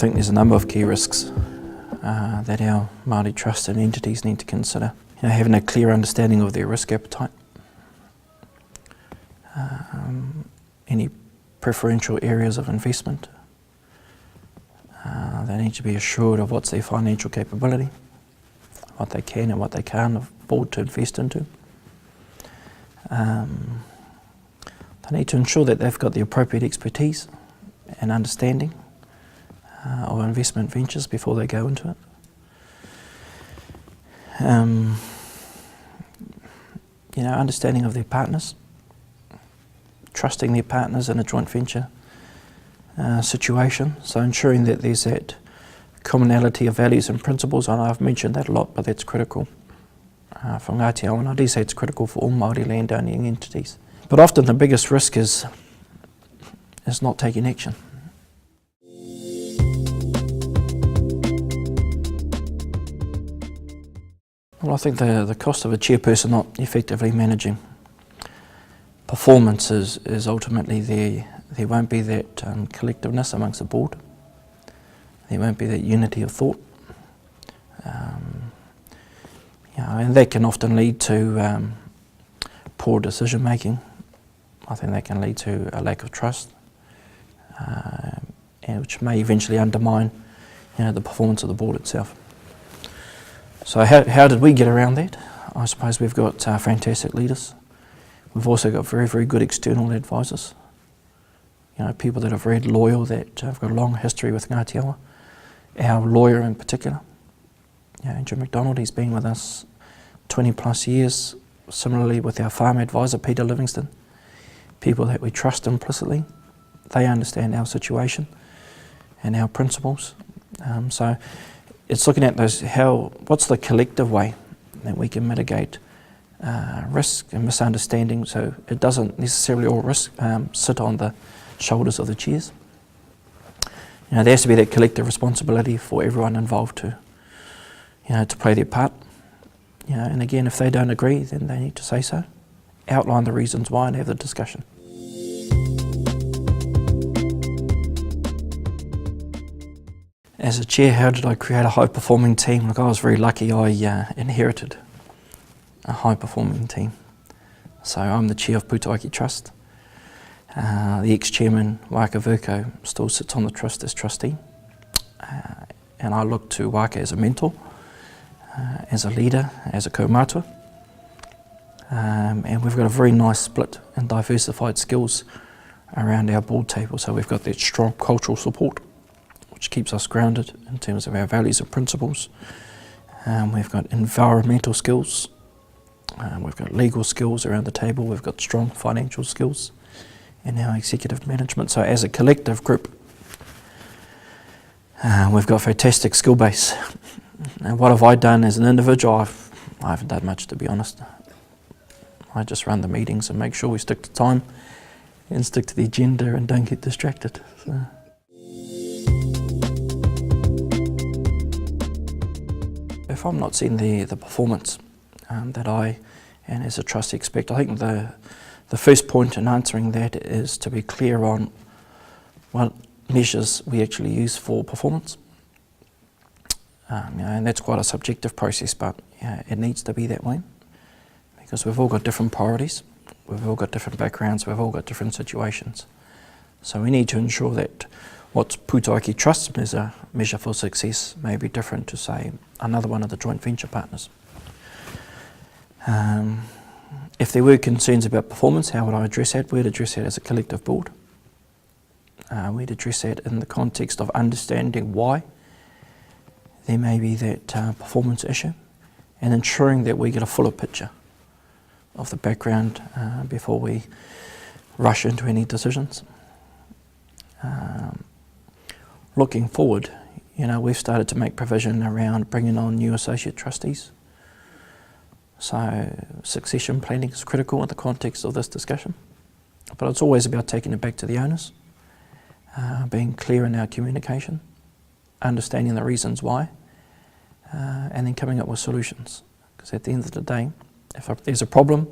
think there's a number of key risks that our Māori trusts and entities need to consider. Having a clear understanding of their risk appetite, any preferential areas of investment. They need to be assured of what's their financial capability, what they can and what they can't afford to invest into. They need to ensure that they've got the appropriate expertise and understanding of investment ventures before they go into it. Understanding of their partners, trusting their partners in a joint venture situation, so ensuring that there's that commonality of values and principles. And I've mentioned that a lot, but that's critical for Ngāti Awa, and I do say it's critical for all Māori landowning entities. But often the biggest risk is not taking action. Well, I think the cost of a chairperson not effectively managing performance is ultimately there won't be that collectiveness amongst the board. There won't be that unity of thought. And that can often lead to poor decision making. I think that can lead to a lack of trust, and which may eventually undermine the performance of the board itself. So how did we get around that? I suppose we've got fantastic leaders. We've also got very, very good external advisors. People that are very loyal, that have got a long history with Ngāti Awa. Our lawyer in particular, Jim McDonald, he's been with us 20 plus years. Similarly with our farm advisor, Peter Livingston. People that we trust implicitly. They understand our situation and our principles. So it's looking at what's the collective way that we can mitigate risk and misunderstanding, so it doesn't necessarily all sit on the shoulders of the chairs. There has to be that collective responsibility for everyone involved to play their part. And again, if they don't agree, then they need to say so, outline the reasons why, and have the discussion. As a chair, how did I create a high-performing team? Look, I was very lucky. I inherited a high-performing team. So I'm the chair of Tiaki Trust. The ex-chairman, Waka Virko, still sits on the trust as trustee. And I look to Waka as a mentor, as a leader, as a kaumātua. And we've got a very nice split and diversified skills around our board table. So we've got that strong cultural support, which keeps us grounded in terms of our values and principles. We've got environmental skills. We've got legal skills around the table. We've got strong financial skills in our executive management. So as a collective group, we've got a fantastic skill base. And what have I done as an individual? I haven't done much, to be honest. I just run the meetings and make sure we stick to time and stick to the agenda and don't get distracted. So. If I'm not seeing the performance that I, and as a trustee, expect, I think the first point in answering that is to be clear on what measures we actually use for performance. And that's quite a subjective process, but it needs to be that way, because we've all got different priorities, we've all got different backgrounds, we've all got different situations. So we need to ensure that what's Tiaki Trust's measure for success may be different to, say, another one of the joint venture partners. If there were concerns about performance, how would I address that? We'd address that as a collective board. We'd address that in the context of understanding why there may be that performance issue, and ensuring that we get a fuller picture of the background before we rush into any decisions. Looking forward, we've started to make provision around bringing on new associate trustees. So succession planning is critical in the context of this discussion, but it's always about taking it back to the owners, being clear in our communication, understanding the reasons why, and then coming up with solutions. Because at the end of the day, if there's a problem,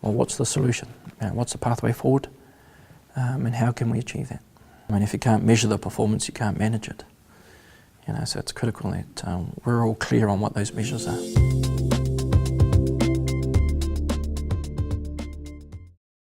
well, what's the solution? What's the pathway forward? And how can we achieve that? I mean, if you can't measure the performance, you can't manage it. So it's critical that we're all clear on what those measures are.